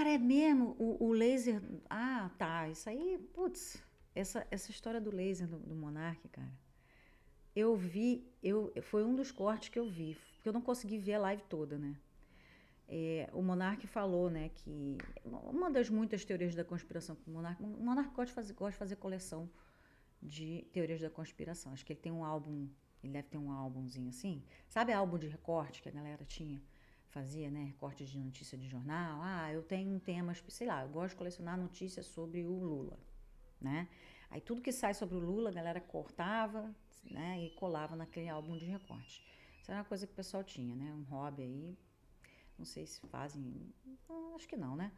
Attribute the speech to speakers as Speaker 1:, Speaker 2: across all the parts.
Speaker 1: Cara, é mesmo, o laser. Ah, tá. Isso aí, putz, essa história do laser do Monark, cara. Foi um dos cortes que eu vi, porque eu não consegui ver a live toda, né? O Monark falou, né, que uma das muitas teorias da conspiração com o Monark gosta de fazer coleção de teorias da conspiração. Acho que ele tem um álbum, ele deve ter um álbumzinho assim. Sabe álbum de recorte que a galera tinha? Fazia, né, recortes de notícia de jornal. Ah, eu tenho um tema, sei lá, eu gosto de colecionar notícias sobre o Lula, né? Aí tudo que sai sobre o Lula, a galera cortava, né, e colava naquele álbum de recorte. Isso era uma coisa que o pessoal tinha, né, um hobby aí. Não sei se fazem, acho que não, né?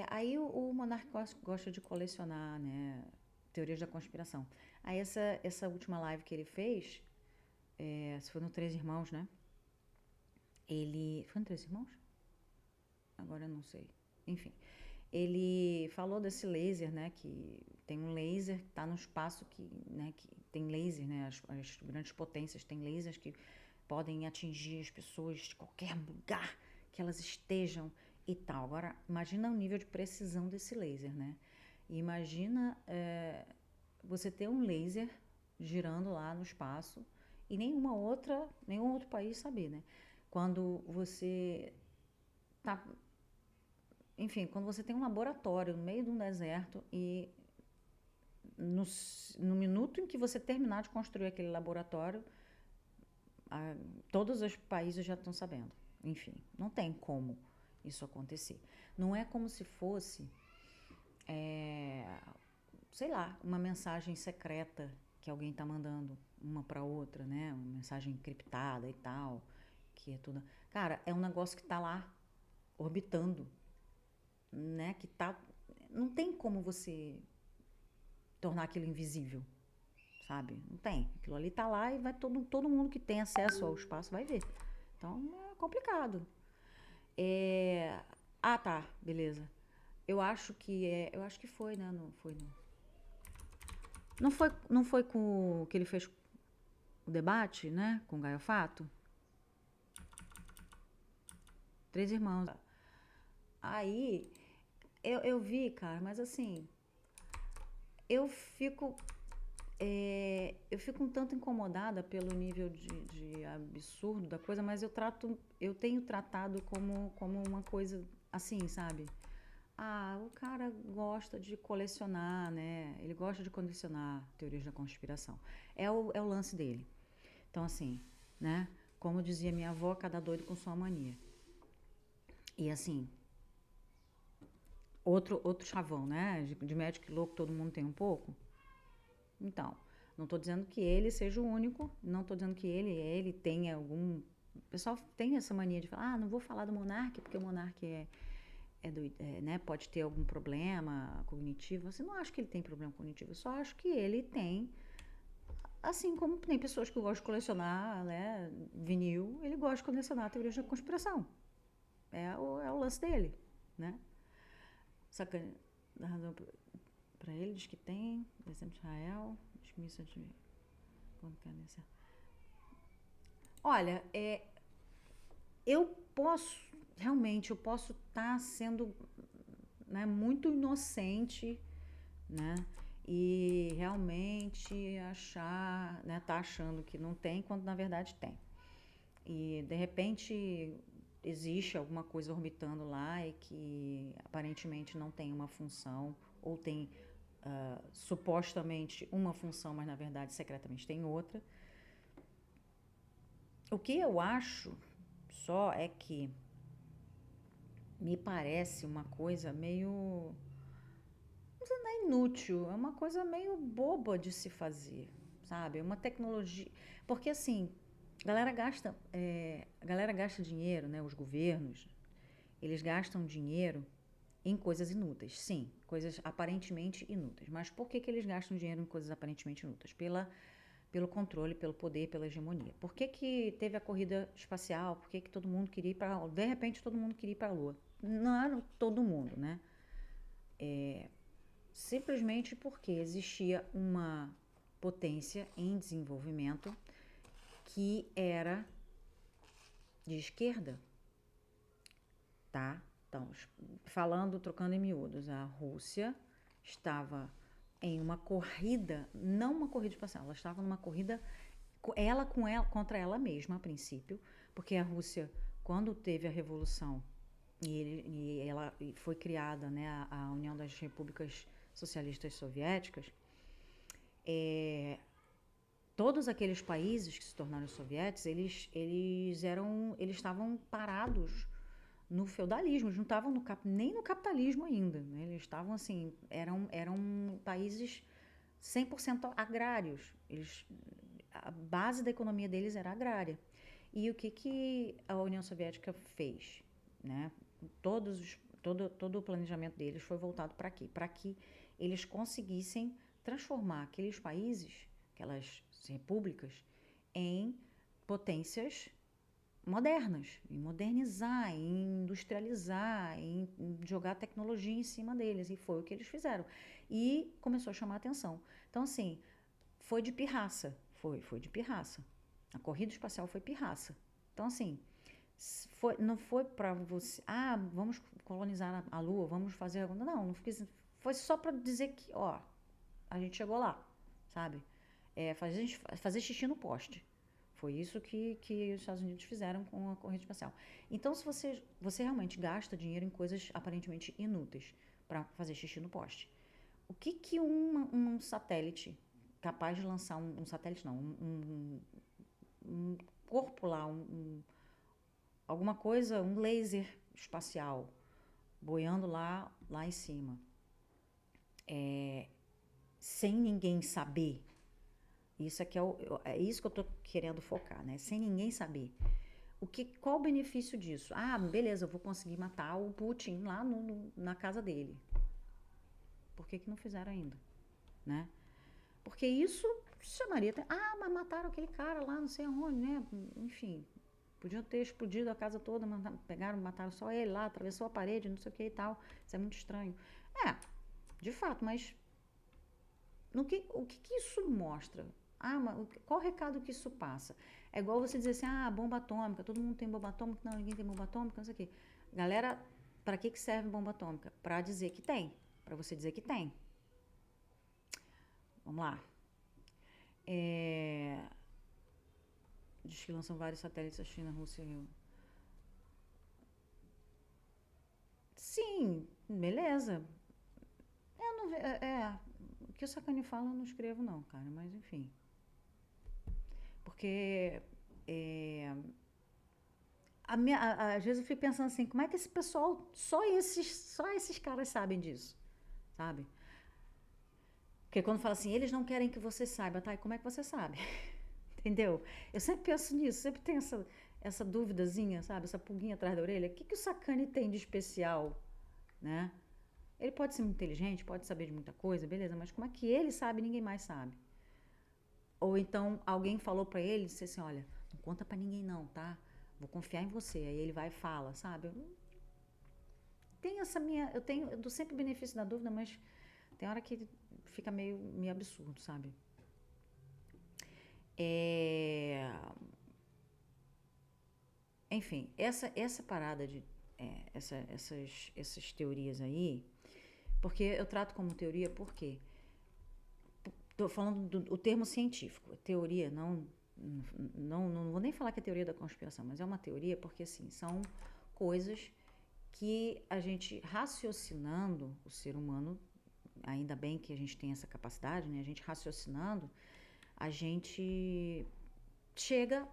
Speaker 1: Aí o Monark gosta de colecionar, né, teorias da conspiração. Aí essa última live que ele fez, se foi no Três Irmãos, né? Ele. Foi no Três Irmãos? Agora eu não sei. Enfim. Ele falou desse laser, né? Que tem um laser que está no espaço que tem laser, né? As grandes potências têm lasers que podem atingir as pessoas de qualquer lugar que elas estejam e tal. Agora, imagina o nível de precisão desse laser, né? E imagina você ter um laser girando lá no espaço e nenhum outro país saber, né? Quando você tá, enfim, quando você tem um laboratório no meio de um deserto e no, no minuto em que você terminar de construir aquele laboratório, todos os países já estão sabendo. Enfim, não tem como isso acontecer. Não é como se fosse, sei lá, uma mensagem secreta que alguém está mandando uma para outra, né? Uma mensagem encriptada e tal, que é tudo. Cara, é um negócio que está lá orbitando, né? Que tá, não tem como você tornar aquilo invisível, sabe? Não tem. Aquilo ali tá lá e vai todo mundo que tem acesso ao espaço vai ver. Então é complicado. Ah, tá, beleza. Eu acho que foi, né? Não foi com o que ele fez o debate, né? Com o Gaio Fato? Três irmãos. Aí eu vi, cara, mas assim, eu fico eu fico um tanto incomodada pelo nível de absurdo da coisa, mas eu tenho tratado como uma coisa assim, sabe? Ah, o cara gosta de colecionar, né? Ele gosta de colecionar teorias da conspiração. É o lance dele. Então, assim, né? Como dizia minha avó, cada doido com sua mania. E assim, outro chavão, né? De médico louco todo mundo tem um pouco. Então, não estou dizendo que ele seja o único, não estou dizendo que ele tenha algum. O pessoal tem essa mania de falar, não vou falar do Monark, porque o Monark né, pode ter algum problema cognitivo. Assim, não acho que ele tem problema cognitivo, eu só acho que ele tem. Assim como tem pessoas que gostam de colecionar, né, vinil, ele gosta de colecionar teorias da conspiração. É o lance dele, né? Saca, da razão para ele, diz que tem, exemplo de Israel, diz que missa de. Quando quer nessa. Olha, eu eu posso estar sendo, né, muito inocente, né, e realmente achar, né, tá achando que não tem, quando na verdade tem. E de repente existe alguma coisa orbitando lá e que aparentemente não tem uma função, ou tem supostamente uma função, mas na verdade secretamente tem outra. O que eu acho só é que me parece uma coisa meio. Não é inútil, é uma coisa meio boba de se fazer, sabe? É uma tecnologia. Porque assim, a galera gasta dinheiro, né? Os governos, eles gastam dinheiro em coisas inúteis. Sim, coisas aparentemente inúteis. Mas por que eles gastam dinheiro em coisas aparentemente inúteis? Pelo controle, pelo poder, pela hegemonia. Por que teve a corrida espacial? Por que todo mundo queria ir para a Lua? De repente todo mundo queria ir para a Lua. Não era todo mundo, né? Simplesmente porque existia uma potência em desenvolvimento que era de esquerda, tá? Então, trocando em miúdos, a Rússia estava em uma corrida, não uma corrida espacial, ela estava numa corrida contra ela mesma a princípio, porque a Rússia, quando teve a revolução e foi criada, né, a União das Repúblicas Socialistas Soviéticas, todos aqueles países que se tornaram soviéticos, eles estavam parados no feudalismo, eles não estavam nem no capitalismo ainda, né? Eles estavam assim, eram países 100% agrários. A base da economia deles era agrária. E o que a União Soviética fez, né? Todo o planejamento deles foi voltado para quê? Para que eles conseguissem transformar aqueles países, aquelas repúblicas, em potências modernas, em modernizar, em industrializar, em jogar tecnologia em cima deles. E foi o que eles fizeram. E começou a chamar a atenção. Então, assim, foi de pirraça. Foi de pirraça. A corrida espacial foi pirraça. Então, assim, não foi para você... vamos colonizar a Lua, vamos fazer... Não foi só para dizer que, ó, a gente chegou lá, sabe? Fazer xixi no poste. Foi isso que os Estados Unidos fizeram com a corrida espacial. Então, se você realmente gasta dinheiro em coisas aparentemente inúteis para fazer xixi no poste, o que um satélite capaz de lançar um satélite não, um corpo lá, alguma coisa, um laser espacial boiando lá em cima, sem ninguém saber. Isso aqui é isso que eu tô querendo focar, né? Sem ninguém saber. Qual o benefício disso? Beleza, eu vou conseguir matar o Putin lá na casa dele. Por que não fizeram ainda, né? Porque isso chamaria... mas mataram aquele cara lá, não sei aonde, né? Enfim, podiam ter explodido a casa toda, mataram só ele lá, atravessou a parede, não sei o que e tal. Isso é muito estranho. De fato, mas o que isso mostra? Qual o recado que isso passa? É igual você dizer assim, bomba atômica, todo mundo tem bomba atômica, não, ninguém tem bomba atômica, não sei o quê. Galera, para que serve bomba atômica? Para dizer que tem, para você dizer que tem. Vamos lá. Diz que lançam vários satélites da China, Rússia e... Sim, beleza. O que o Sacani fala eu não escrevo não, cara, mas enfim. Porque às vezes eu fico pensando assim, como é que esse pessoal, só esses caras sabem disso, sabe? Porque quando fala assim, eles não querem que você saiba, tá? E como é que você sabe? Entendeu? Eu sempre penso nisso, sempre tenho essa duvidazinha, sabe? Essa pulguinha atrás da orelha. O que o Sacani tem de especial, né? Ele pode ser muito inteligente, pode saber de muita coisa, beleza, mas como é que ele sabe e ninguém mais sabe? Ou então alguém falou pra ele, disse assim, olha, não conta pra ninguém não, tá? Vou confiar em você. Aí ele vai e fala, sabe? Eu dou sempre o benefício da dúvida, mas tem hora que fica meio absurdo, sabe? Enfim, essa parada de essas teorias aí, porque eu trato como teoria porque estou falando do termo científico, teoria, não vou nem falar que é teoria da conspiração, mas é uma teoria porque assim, são coisas que a gente raciocinando, o ser humano, ainda bem que a gente tem essa capacidade, né? A gente raciocinando, a gente chega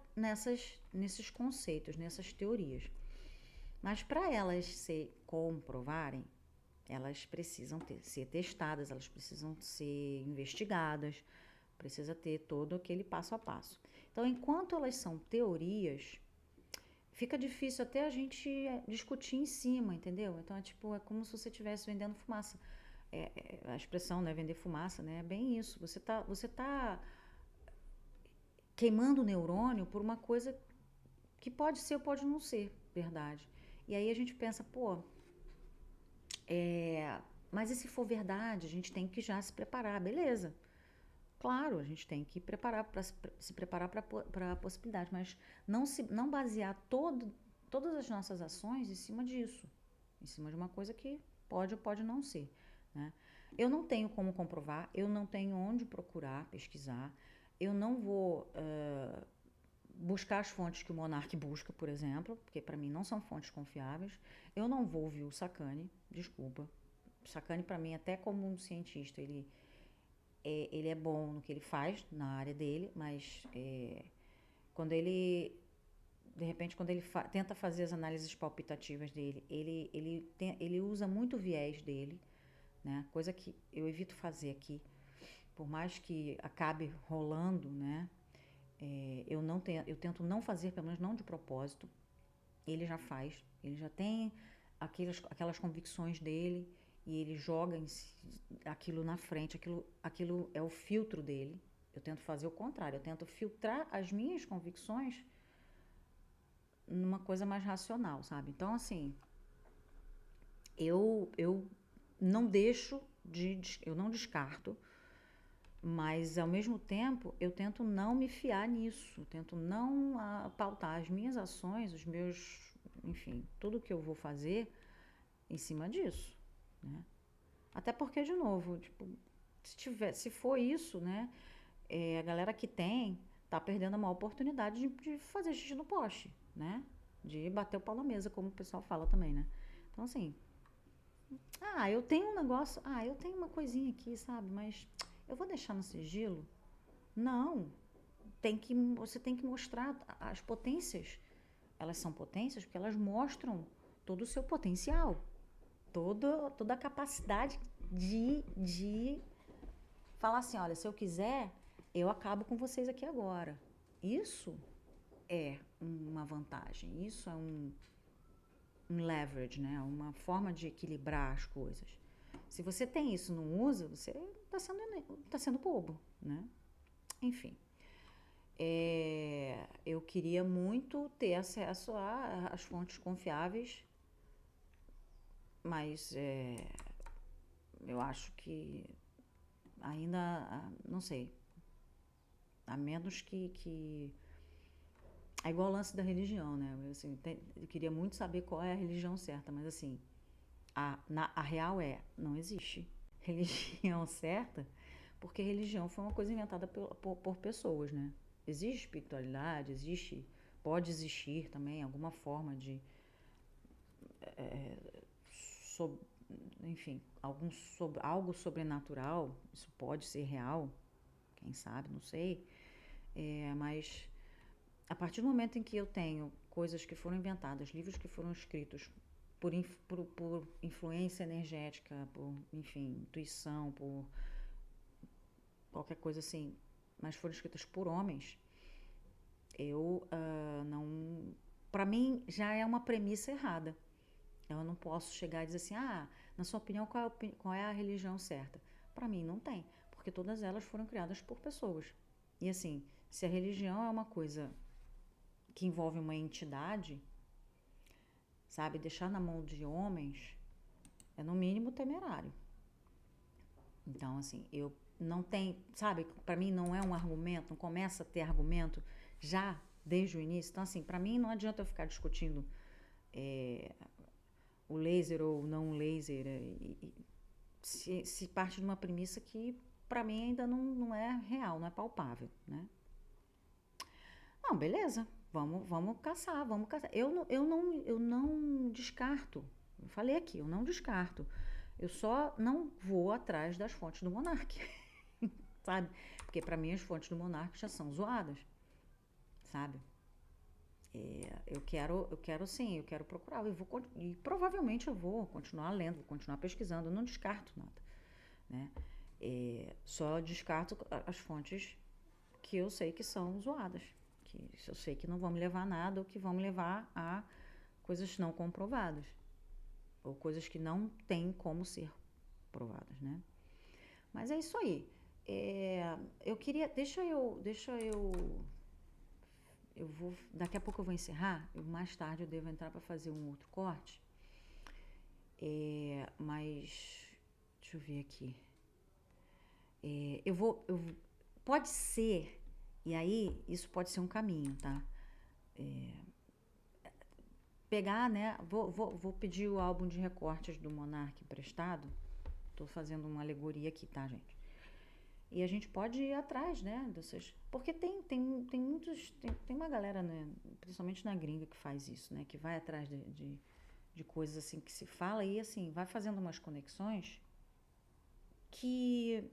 Speaker 1: nesses conceitos, nessas teorias. Mas para elas se comprovarem, elas precisam ser testadas, elas precisam ser investigadas, precisa ter todo aquele passo a passo. Então, enquanto elas são teorias, fica difícil até a gente discutir em cima, entendeu? Então, é como se você estivesse vendendo fumaça. A expressão, né, vender fumaça, né, é bem isso. Você tá queimando o neurônio por uma coisa que pode ser ou pode não ser verdade. E aí a gente pensa, mas e se for verdade? A gente tem que já se preparar, beleza. Claro, a gente tem que se preparar para a possibilidade, mas não basear todas as nossas ações em cima disso, em cima de uma coisa que pode ou pode não ser, né? Eu não tenho como comprovar, eu não tenho onde procurar, pesquisar, eu não vou buscar as fontes que o Monark busca, por exemplo, porque para mim não são fontes confiáveis. Eu não vou ouvir o Sacani, desculpa. O Sacani, para mim, até como um cientista, ele é bom no que ele faz, na área dele, mas quando ele, de repente, quando ele tenta fazer as análises palpitativas dele, ele usa muito o viés dele, né? Coisa que eu evito fazer aqui, por mais que acabe rolando, né? Eu tento não fazer, pelo menos não de propósito. Ele já faz, ele já tem aquelas convicções dele e ele joga aquilo na frente, aquilo é o filtro dele. Eu tento fazer o contrário, eu tento filtrar as minhas convicções numa coisa mais racional, sabe? Então, assim, eu não eu não descarto, mas ao mesmo tempo eu tento não me fiar nisso, eu tento não pautar as minhas ações, os meus, enfim, tudo que eu vou fazer em cima disso, né? Até porque, de novo, tipo, se for isso, né, a galera que tá perdendo uma oportunidade de fazer xixi no poste, né? De bater o pau na mesa, como o pessoal fala também, né? Então, assim, eu tenho um negócio, eu tenho uma coisinha aqui, sabe? Mas eu vou deixar no sigilo? Não. Você tem que mostrar as potências. Elas são potências porque elas mostram todo o seu potencial. Toda a capacidade de falar assim, olha, se eu quiser, eu acabo com vocês aqui agora. Isso é uma vantagem, isso é um leverage, né? Uma forma de equilibrar as coisas. Se você tem isso e não usa, você tá sendo bobo, né? Enfim. Eu queria muito ter acesso às fontes confiáveis, mas eu acho que ainda, não sei, a menos que é igual o lance da religião, né? Assim, eu queria muito saber qual é a religião certa, mas assim, a real não existe religião certa, porque religião foi uma coisa inventada por pessoas, né? Existe espiritualidade, pode existir também alguma forma de, enfim, algo sobrenatural, isso pode ser real, quem sabe, não sei, mas a partir do momento em que eu tenho coisas que foram inventadas, livros que foram escritos por influência energética, por, enfim, intuição, por qualquer coisa assim, mas foram escritas por homens, eu não... Para mim, já é uma premissa errada. Eu não posso chegar e dizer assim, na sua opinião, qual é a religião certa? Para mim, não tem, porque todas elas foram criadas por pessoas. E assim, se a religião é uma coisa que envolve uma entidade, sabe, deixar na mão de homens é no mínimo temerário. Então, assim, eu não tenho, sabe, para mim não é um argumento, não começa a ter argumento já desde o início. Então, assim, para mim não adianta eu ficar discutindo o laser ou não laser, se parte de uma premissa que para mim ainda não é real, não é palpável, né? Não, beleza, vamos caçar. Eu não descarto. Eu falei aqui, eu não descarto. Eu só não vou atrás das fontes do Monark, sabe? Porque para mim as fontes do Monark já são zoadas, sabe? Eu quero sim, eu quero procurar. E provavelmente eu vou continuar lendo, vou continuar pesquisando. Eu não descarto nada, né? Só descarto as fontes que eu sei que são zoadas, que eu sei que não vão me levar a nada ou que vão me levar a coisas não comprovadas ou coisas que não têm como ser provadas, né? Mas é isso aí. Eu queria, daqui a pouco eu vou encerrar, mais tarde eu devo entrar para fazer um outro corte, mas deixa eu ver aqui. Pode ser, e aí isso pode ser um caminho, tá? pegar, né? Vou pedir o álbum de recortes do Monark emprestado. Tô fazendo uma alegoria aqui, tá, gente? E a gente pode ir atrás, né? Porque tem muitos. Tem uma galera, né? Principalmente na gringa, que faz isso, né? Que vai atrás de coisas assim que se fala e assim, vai fazendo umas conexões que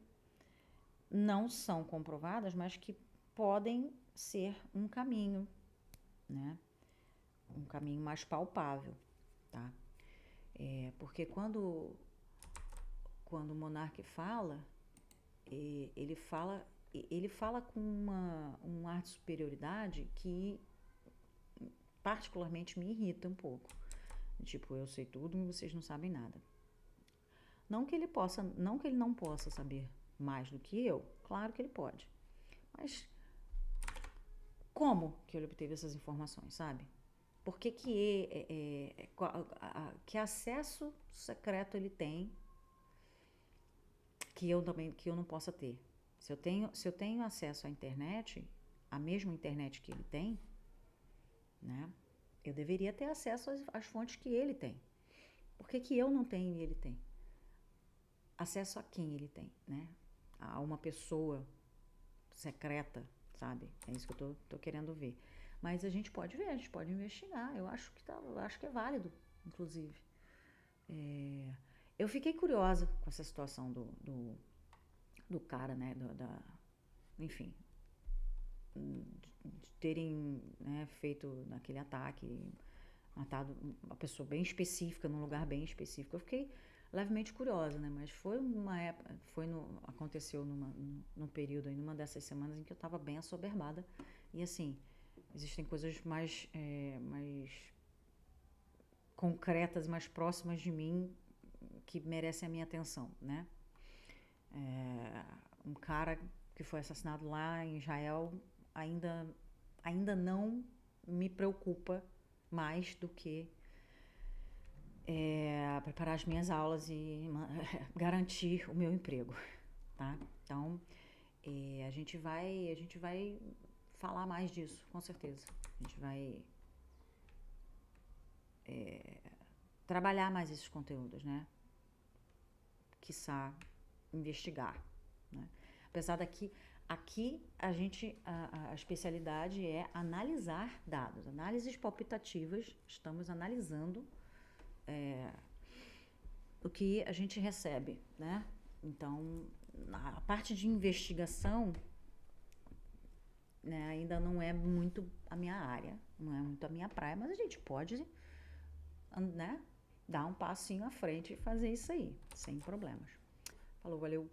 Speaker 1: não são comprovadas, mas que podem ser um caminho, né? Um caminho mais palpável, tá? Porque quando o Monark fala, ele fala com um ar de superioridade que particularmente me irrita um pouco. Tipo, eu sei tudo e vocês não sabem nada. Não que ele não possa saber mais do que eu, claro que ele pode. Mas como que ele obteve essas informações, sabe? Por que que acesso secreto ele tem que eu não possa ter? Se eu tenho acesso à internet, a mesma internet que ele tem, né? Eu deveria ter acesso às fontes que ele tem. Por que eu não tenho e ele tem? Acesso a quem ele tem, né? A uma pessoa secreta, sabe? É isso que eu tô querendo ver. Mas a gente pode ver, a gente pode investigar. Eu acho que é válido, inclusive. Eu fiquei curiosa com essa situação do cara, né? Enfim, de terem, né, feito naquele ataque, matado uma pessoa bem específica, num lugar bem específico. Eu fiquei levemente curiosa, né? Mas foi uma época, aconteceu num período aí, numa dessas semanas em que eu estava bem assoberbada. E assim, existem coisas mais concretas, mais próximas de mim que merecem a minha atenção, né? Um cara que foi assassinado lá em Israel ainda não me preocupa mais do que preparar as minhas aulas e garantir o meu emprego, tá? Então, a gente vai falar mais disso, com certeza. A gente vai trabalhar mais esses conteúdos, né? Quiçá investigar, né? Apesar aqui a especialidade é analisar dados, análises palpitativas. Estamos analisando o que a gente recebe, né? Então, a parte de investigação, né, ainda não é muito a minha área, não é muito a minha praia, mas a gente pode, né, dar um passinho à frente e fazer isso aí, sem problemas. Falou, valeu!